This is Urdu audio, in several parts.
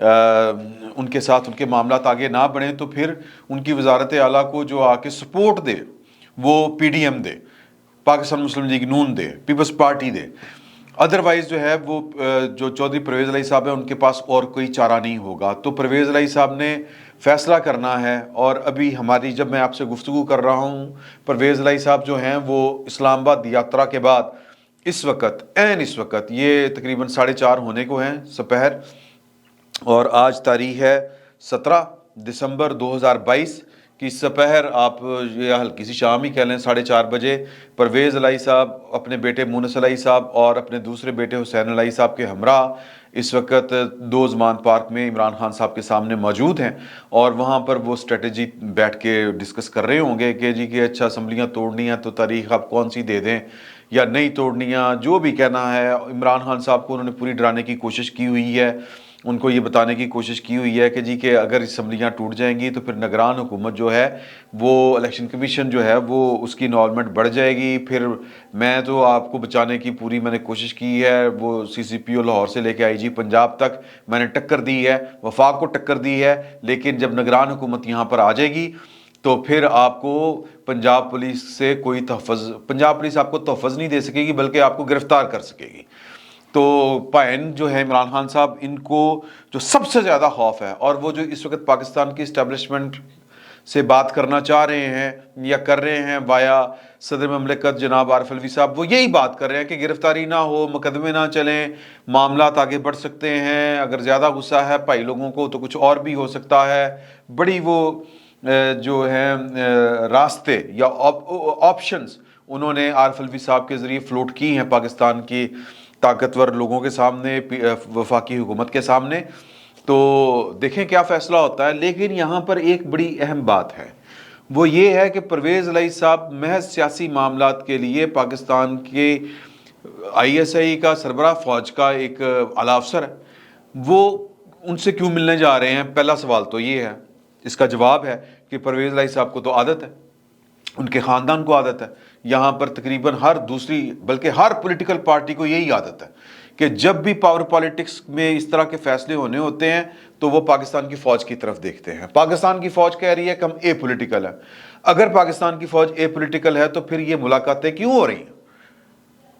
ان کے ساتھ ان کے معاملات آگے نہ بڑھیں تو پھر ان کی وزارت اعلیٰ کو جو آ کے سپورٹ دے وہ پی ڈی ایم دے، پاکستان مسلم لیگ نون دے، پیپلز پارٹی دے، ادروائز جو ہے وہ جو چودھری پرویز الہی صاحب ہیں ان کے پاس اور کوئی چارہ نہیں ہوگا۔ تو پرویز الہی صاحب نے فیصلہ کرنا ہے، اور ابھی ہماری جب میں آپ سے گفتگو کر رہا ہوں پرویز الہی صاحب جو ہیں وہ اسلام آباد یاترا کے بعد اس وقت یہ تقریباً 4:30 ہونے کو ہیں سپہر، اور آج تاریخ ہے 17 دسمبر 2022 کی سپہر، آپ یہ ہلکی سی شام ہی کہہ لیں، 4:30 بجے پرویز الہی صاحب اپنے بیٹے مونس الہی صاحب اور اپنے دوسرے بیٹے حسین الہی صاحب کے ہمراہ اس وقت دو زمان پارک میں عمران خان صاحب کے سامنے موجود ہیں، اور وہاں پر وہ اسٹریٹجی بیٹھ کے ڈسکس کر رہے ہوں گے کہ جی کہ اچھا اسمبلیاں توڑنی ہیں تو تاریخ آپ کون سی دے دیں یا نہیں توڑنیاں، جو بھی کہنا ہے۔ عمران خان صاحب کو انہوں نے پوری ڈرانے کی کوشش کی ہوئی ہے، ان کو یہ بتانے کی کوشش کی ہوئی ہے کہ جی کہ اگر اسمبلیاں ٹوٹ جائیں گی تو پھر نگران حکومت جو ہے وہ الیکشن کمیشن جو ہے وہ اس کی انوالومنٹ بڑھ جائے گی، پھر میں تو آپ کو بچانے کی پوری میں نے کوشش کی ہے، وہ سی سی پی او لاہور سے لے کے آئی جی پنجاب تک میں نے ٹکر دی ہے، وفاق کو ٹکر دی ہے، لیکن جب نگران حکومت یہاں پر آ جائے گی تو پھر آپ کو پنجاب پولیس سے کوئی تحفظ، پنجاب پولیس آپ کو تحفظ نہیں دے سکے گی بلکہ آپ کو گرفتار کر سکے گی۔ تو پائن جو ہے عمران خان صاحب، ان کو جو سب سے زیادہ خوف ہے، اور وہ جو اس وقت پاکستان کی اسٹیبلشمنٹ سے بات کرنا چاہ رہے ہیں یا کر رہے ہیں وایا صدر مملکت جناب عارف الوی صاحب، وہ یہی بات کر رہے ہیں کہ گرفتاری نہ ہو، مقدمے نہ چلیں، معاملات آگے بڑھ سکتے ہیں، اگر زیادہ غصہ ہے بھائی لوگوں کو تو کچھ اور بھی ہو سکتا ہے۔ بڑی وہ جو ہیں راستے یا آپشنز انہوں نے عارف الوی صاحب کے ذریعے فلوٹ کی ہیں پاکستان کی طاقتور لوگوں کے سامنے، وفاقی حکومت کے سامنے، تو دیکھیں کیا فیصلہ ہوتا ہے۔ لیکن یہاں پر ایک بڑی اہم بات ہے، وہ یہ ہے کہ پرویز الہی صاحب محض سیاسی معاملات کے لیے پاکستان کے آئی ایس آئی کا سربراہ فوج کا ایک اعلیٰ افسر ہے، وہ ان سے کیوں ملنے جا رہے ہیں؟ پہلا سوال تو یہ ہے۔ اس کا جواب ہے کہ پرویز الہی صاحب کو تو عادت ہے، ان کے خاندان کو عادت ہے، یہاں پر تقریباً ہر دوسری بلکہ ہر پولیٹیکل پارٹی کو یہی عادت ہے کہ جب بھی پاور پالیٹکس میں اس طرح کے فیصلے ہونے ہوتے ہیں تو وہ پاکستان کی فوج کی طرف دیکھتے ہیں۔ پاکستان کی فوج کہہ رہی ہے کہ ہم اے پولیٹیکل ہے، اگر پاکستان کی فوج اے پولیٹیکل ہے تو پھر یہ ملاقاتیں کیوں ہو رہی ہیں،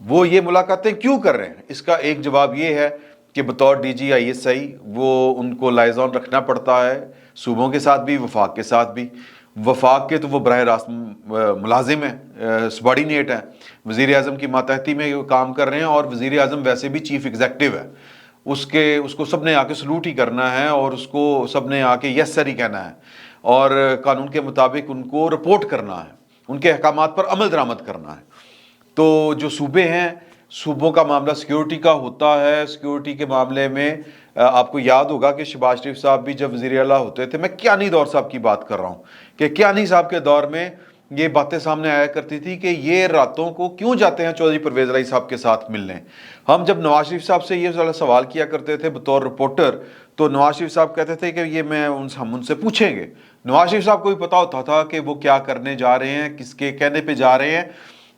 وہ یہ ملاقاتیں کیوں کر رہے ہیں؟ اس کا ایک جواب یہ ہے کہ بطور D G I S I وہ ان کو لائزون رکھنا پڑتا ہے، صوبوں کے ساتھ بھی، وفاق کے ساتھ بھی۔ وفاق کے تو وہ براہ راست ملازم ہیں، سبارڈینیٹ ہیں، وزیر اعظم کی ماتحتی میں کام کر رہے ہیں، اور وزیر اعظم ویسے بھی چیف ایگزیکٹو ہے، اس کو سب نے آ کے سلوٹ ہی کرنا ہے، اور اس کو سب نے آ کے یس سر ہی کہنا ہے، اور قانون کے مطابق ان کو رپورٹ کرنا ہے، ان کے احکامات پر عمل درآمد کرنا ہے۔ تو جو صوبے ہیں، صوبوں کا معاملہ سیکیورٹی کا ہوتا ہے، سیکیورٹی کے معاملے میں آپ کو یاد ہوگا کہ شہباز شریف صاحب بھی جب وزیر اعلیٰ ہوتے تھے، میں کیانی دور صاحب کی بات کر رہا ہوں کہ کیانی صاحب کے دور میں یہ باتیں سامنے آیا کرتی تھی کہ یہ راتوں کو کیوں جاتے ہیں چودھری پرویز الہی صاحب کے ساتھ ملنے۔ ہم جب نواز شریف صاحب سے یہ سوال کیا کرتے تھے بطور رپورٹر تو نواز شریف صاحب کہتے تھے کہ یہ ہم ان سے پوچھیں گے۔ نواز شریف صاحب کو بھی پتا ہوتا تھا کہ وہ کیا کرنے جا رہے ہیں، کس کے کہنے پہ جا رہے ہیں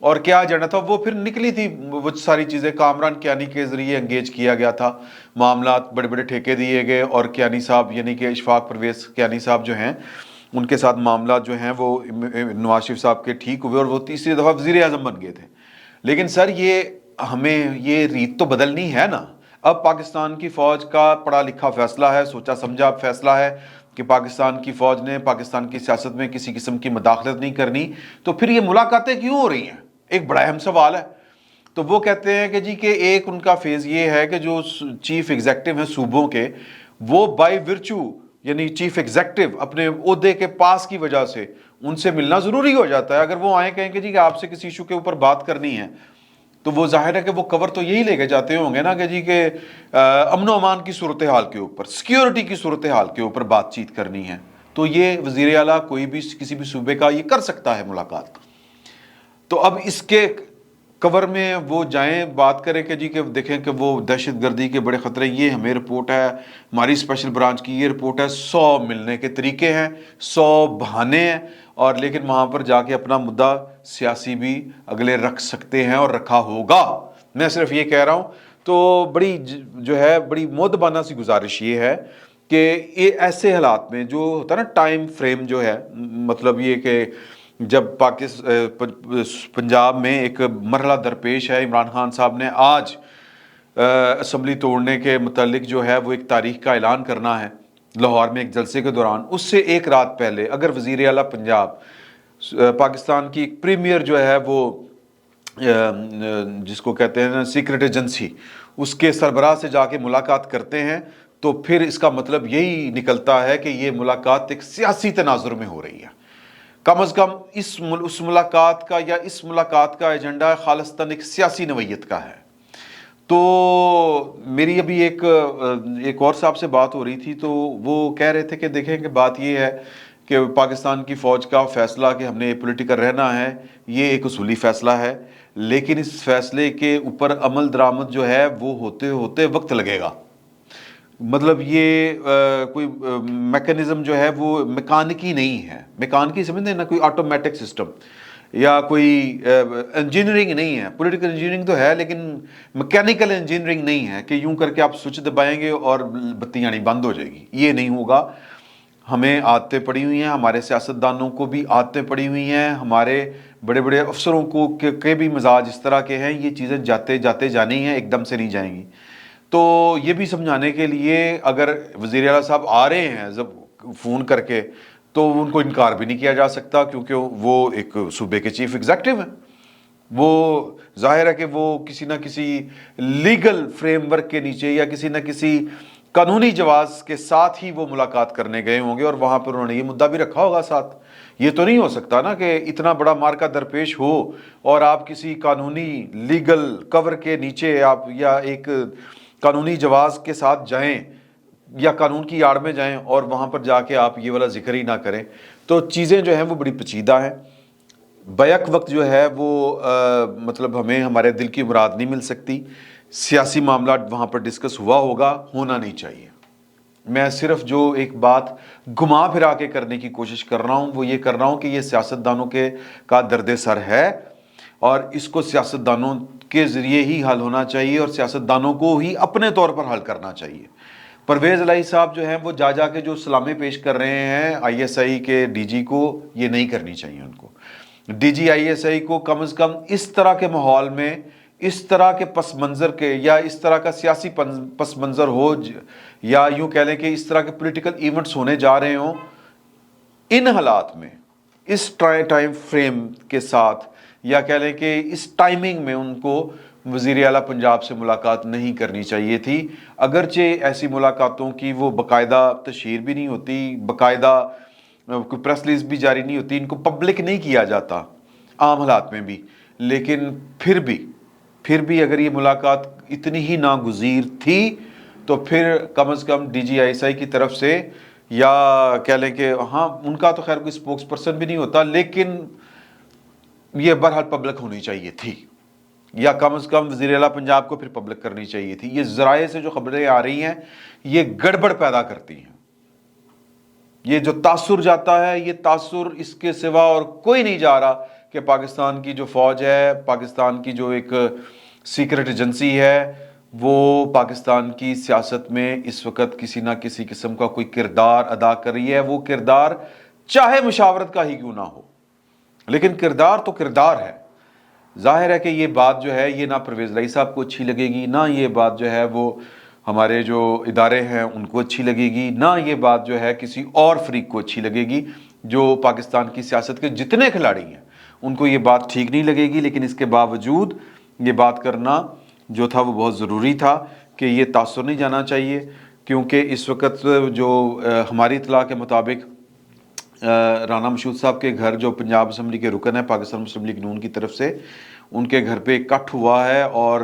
اور کیا ایجنڈا تھا۔ وہ پھر نکلی تھی وہ ساری چیزیں، کامران کیانی کے ذریعے انگیج کیا گیا تھا، معاملات بڑے بڑے ٹھیکے دیے گئے، اور کیانی صاحب یعنی کہ اشفاق پرویز کیانی صاحب جو ہیں ان کے ساتھ معاملات جو ہیں وہ نواز شریف صاحب کے ٹھیک ہوئے، اور وہ تیسری دفعہ وزیر اعظم بن گئے تھے۔ لیکن سر یہ ہمیں یہ ریت تو بدلنی ہے نا۔ اب پاکستان کی فوج کا پڑھا لکھا فیصلہ ہے، سوچا سمجھا فیصلہ ہے کہ پاکستان کی فوج نے پاکستان کی سیاست میں کسی قسم کی مداخلت نہیں کرنی، تو پھر یہ ملاقاتیں کیوں ہو رہی ہیں؟ ایک بڑا اہم سوال ہے۔ تو وہ کہتے ہیں کہ جی کہ ایک ان کا فیز یہ ہے کہ جو چیف ایگزیکٹو ہیں صوبوں کے، وہ بائی ورچو یعنی چیف ایگزیکٹو اپنے عہدے کے پاس کی وجہ سے ان سے ملنا ضروری ہو جاتا ہے۔ اگر وہ آئیں کہیں کہ جی کہ آپ سے کسی ایشو کے اوپر بات کرنی ہے تو وہ ظاہر ہے کہ وہ کور تو یہی لے کے جاتے ہوں گے نا کہ جی کہ امن و امان کی صورتحال کے اوپر، سیکیورٹی کی صورتحال کے اوپر بات چیت کرنی ہے۔ تو یہ وزیر اعلیٰ کوئی بھی کسی بھی صوبے کا یہ کر سکتا ہے ملاقات۔ تو اب اس کے کور میں وہ جائیں بات کریں کہ جی کہ دیکھیں کہ وہ دہشت گردی کے بڑے خطرے، یہ ہمیں رپورٹ ہے، ہماری اسپیشل برانچ کی یہ رپورٹ ہے، 100 ملنے کے طریقے ہیں، 100 بہانے ہیں، اور لیکن وہاں پر جا کے اپنا مدعا سیاسی بھی اگلے رکھ سکتے ہیں اور رکھا ہوگا۔ میں صرف یہ کہہ رہا ہوں۔ تو بڑی جو ہے بڑی مؤدبانہ سی گزارش یہ ہے کہ یہ ایسے حالات میں جو ہوتا ہے نا ٹائم فریم جو ہے، مطلب یہ کہ جب پنجاب میں ایک مرحلہ درپیش ہے، عمران خان صاحب نے آج اسمبلی توڑنے کے متعلق جو ہے وہ ایک تاریخ کا اعلان کرنا ہے لاہور میں ایک جلسے کے دوران، اس سے ایک رات پہلے اگر وزیر اعلیٰ پنجاب پاکستان کی ایک پریمیئر جو ہے وہ جس کو کہتے ہیں نا سیکرٹ ایجنسی، اس کے سربراہ سے جا کے ملاقات کرتے ہیں، تو پھر اس کا مطلب یہی نکلتا ہے کہ یہ ملاقات ایک سیاسی تناظر میں ہو رہی ہے۔ کم از کم اس ملاقات کا یا اس ملاقات کا ایجنڈا خالصتاً ایک سیاسی نوعیت کا ہے۔ تو میری ابھی ایک اور صاحب سے بات ہو رہی تھی، تو وہ کہہ رہے تھے کہ دیکھیں کہ بات یہ ہے کہ پاکستان کی فوج کا فیصلہ کہ ہم نے پولیٹیکل رہنا ہے، یہ ایک اصولی فیصلہ ہے، لیکن اس فیصلے کے اوپر عمل درآمد جو ہے وہ ہوتے ہوتے وقت لگے گا۔ مطلب یہ کوئی میکانزم جو ہے وہ میکانکی نہیں ہے، میکانکی سمجھتے ہیں نا، کوئی آٹومیٹک سسٹم یا کوئی انجینئرنگ نہیں ہے۔ پولیٹیکل انجینئرنگ تو ہے لیکن میکینیکل انجینئرنگ نہیں ہے کہ یوں کر کے آپ سوئچ دبائیں گے اور بتی آنی بند ہو جائے گی، یہ نہیں ہوگا۔ ہمیں عادتیں پڑی ہوئی ہیں، ہمارے سیاستدانوں کو بھی عادتیں پڑی ہوئی ہیں، ہمارے بڑے بڑے افسروں کو کے بھی مزاج اس طرح کے ہیں، یہ چیزیں جاتے جاتے جانی ہیں، ایک دم سے نہیں جائیں گی۔ تو یہ بھی سمجھانے کے لیے اگر وزیر اعلیٰ صاحب آ رہے ہیں جب فون کر کے، تو ان کو انکار بھی نہیں کیا جا سکتا، کیونکہ وہ ایک صوبے کے چیف ایگزیکٹو ہیں۔ وہ ظاہر ہے کہ وہ کسی نہ کسی لیگل فریم ورک کے نیچے یا کسی نہ کسی قانونی جواز کے ساتھ ہی وہ ملاقات کرنے گئے ہوں گے، اور وہاں پر انہوں نے یہ مدعا بھی رکھا ہوگا ساتھ۔ یہ تو نہیں ہو سکتا نا کہ اتنا بڑا مارکا درپیش ہو اور آپ کسی قانونی لیگل کور کے نیچے آپ یا ایک قانونی جواز کے ساتھ جائیں یا قانون کی آڑ میں جائیں اور وہاں پر جا کے آپ یہ والا ذکر ہی نہ کریں۔ تو چیزیں جو ہیں وہ بڑی پیچیدہ ہیں، بیک وقت جو ہے وہ مطلب ہمیں ہمارے دل کی مراد نہیں مل سکتی۔ سیاسی معاملات وہاں پر ڈسکس ہوا ہوگا، ہونا نہیں چاہیے۔ میں صرف جو ایک بات گھما پھرا کے کرنے کی کوشش کر رہا ہوں وہ یہ کر رہا ہوں کہ یہ سیاستدانوں کا درد سر ہے، اور اس کو سیاستدانوں کے ذریعے ہی حل ہونا چاہیے، اور سیاستدانوں کو ہی اپنے طور پر حل کرنا چاہیے۔ پرویز الہی صاحب جو ہیں وہ جا کے جو سلامیں پیش کر رہے ہیں آئی ایس آئی کے ڈی جی کو، یہ نہیں کرنی چاہیے ان کو۔ D G I S I کو کم از کم اس طرح کے ماحول میں، اس طرح کے پس منظر کے یا اس طرح کا سیاسی پس منظر ہو، یا یوں کہہ لیں کہ اس طرح کے پولیٹیکل ایونٹس ہونے جا رہے ہوں، ان حالات میں اس ٹائم فریم کے ساتھ یا کہہ لیں کہ اس ٹائمنگ میں ان کو وزیر اعلیٰ پنجاب سے ملاقات نہیں کرنی چاہیے تھی۔ اگرچہ ایسی ملاقاتوں کی وہ باقاعدہ تشہیر بھی نہیں ہوتی، باقاعدہ کوئی پریس ریلیز بھی جاری نہیں ہوتی، ان کو پبلک نہیں کیا جاتا عام حالات میں بھی، لیکن پھر بھی اگر یہ ملاقات اتنی ہی ناگزیر تھی تو پھر کم از کم D G I S I کی طرف سے، یا کہہ لیں کہ ہاں ان کا تو خیر کوئی اسپوکس پرسن بھی نہیں ہوتا، لیکن یہ بہرحال پبلک ہونی چاہیے تھی، یا کم از کم وزیر اعلیٰ پنجاب کو پھر پبلک کرنی چاہیے تھی۔ یہ ذرائع سے جو خبریں آ رہی ہیں یہ گڑبڑ پیدا کرتی ہیں، یہ جو تاثر جاتا ہے، یہ تاثر اس کے سوا اور کوئی نہیں جا رہا کہ پاکستان کی جو فوج ہے، پاکستان کی جو ایک سیکرٹ ایجنسی ہے، وہ پاکستان کی سیاست میں اس وقت کسی نہ کسی قسم کا کوئی کردار ادا کر رہی ہے۔ وہ کردار چاہے مشاورت کا ہی کیوں نہ ہو، لیکن کردار تو کردار ہے۔ ظاہر ہے کہ یہ بات جو ہے یہ نہ پرویز الہی صاحب کو اچھی لگے گی، نہ یہ بات جو ہے وہ ہمارے جو ادارے ہیں ان کو اچھی لگے گی، نہ یہ بات جو ہے کسی اور فریق کو اچھی لگے گی۔ جو پاکستان کی سیاست کے جتنے کھلاڑی ہیں ان کو یہ بات ٹھیک نہیں لگے گی، لیکن اس کے باوجود یہ بات کرنا جو تھا وہ بہت ضروری تھا کہ یہ تاثر نہیں جانا چاہیے، کیونکہ اس وقت جو ہماری اطلاع کے مطابق رانا مشہود صاحب کے گھر جو پنجاب اسمبلی کے رکن ہیں پاکستان مسلم لیگ نون کی طرف سے، ان کے گھر پہ کٹ ہوا ہے، اور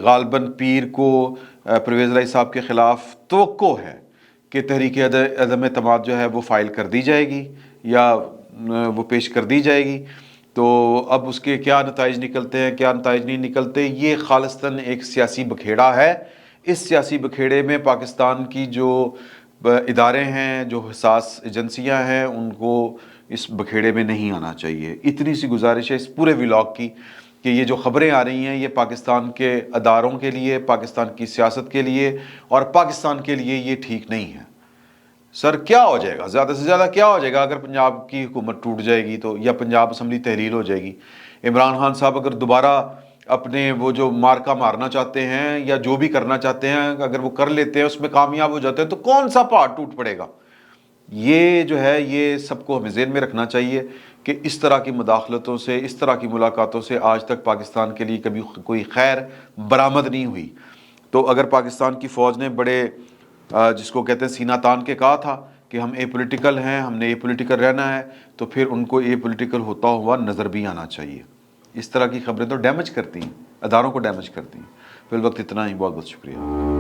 غالباً پیر کو پرویز الہی صاحب کے خلاف توقع ہے کہ تحریک عدم اعتماد جو ہے وہ فائل کر دی جائے گی یا وہ پیش کر دی جائے گی۔ تو اب اس کے کیا نتائج نکلتے ہیں، کیا نتائج نہیں نکلتے، یہ خالصتاً ایک سیاسی بکھیڑا ہے۔ اس سیاسی بکھیڑے میں پاکستان کی جو ادارے ہیں، جو حساس ایجنسیاں ہیں، ان کو اس بکھیڑے میں نہیں آنا چاہیے۔ اتنی سی گزارش ہے اس پورے ولاگ کی کہ یہ جو خبریں آ رہی ہیں یہ پاکستان کے اداروں کے لیے، پاکستان کی سیاست کے لیے اور پاکستان کے لیے یہ ٹھیک نہیں ہے۔ سر کیا ہو جائے گا، زیادہ سے زیادہ کیا ہو جائے گا اگر پنجاب کی حکومت ٹوٹ جائے گی تو، یا پنجاب اسمبلی تحلیل ہو جائے گی؟ عمران خان صاحب اگر دوبارہ اپنے وہ جو مارکا مارنا چاہتے ہیں یا جو بھی کرنا چاہتے ہیں اگر وہ کر لیتے ہیں، اس میں کامیاب ہو جاتے ہیں، تو کون سا پہاڑ ٹوٹ پڑے گا؟ یہ جو ہے یہ سب کو ہمیں ذہن میں رکھنا چاہیے کہ اس طرح کی مداخلتوں سے، اس طرح کی ملاقاتوں سے آج تک پاکستان کے لیے کبھی کوئی خیر برآمد نہیں ہوئی۔ تو اگر پاکستان کی فوج نے بڑے جس کو کہتے ہیں سینہ تان کے کہا تھا کہ ہم اے پولیٹیکل ہیں، ہم نے اے پولیٹیکل رہنا ہے، تو پھر ان کو اے پولیٹیکل ہوتا ہوا نظر بھی آنا چاہیے۔ اس طرح کی خبریں تو ڈیمیج کرتی ہیں، اداروں کو ڈیمیج کرتی ہیں۔ فی الوقت اتنا ہی، بہت بہت شکریہ۔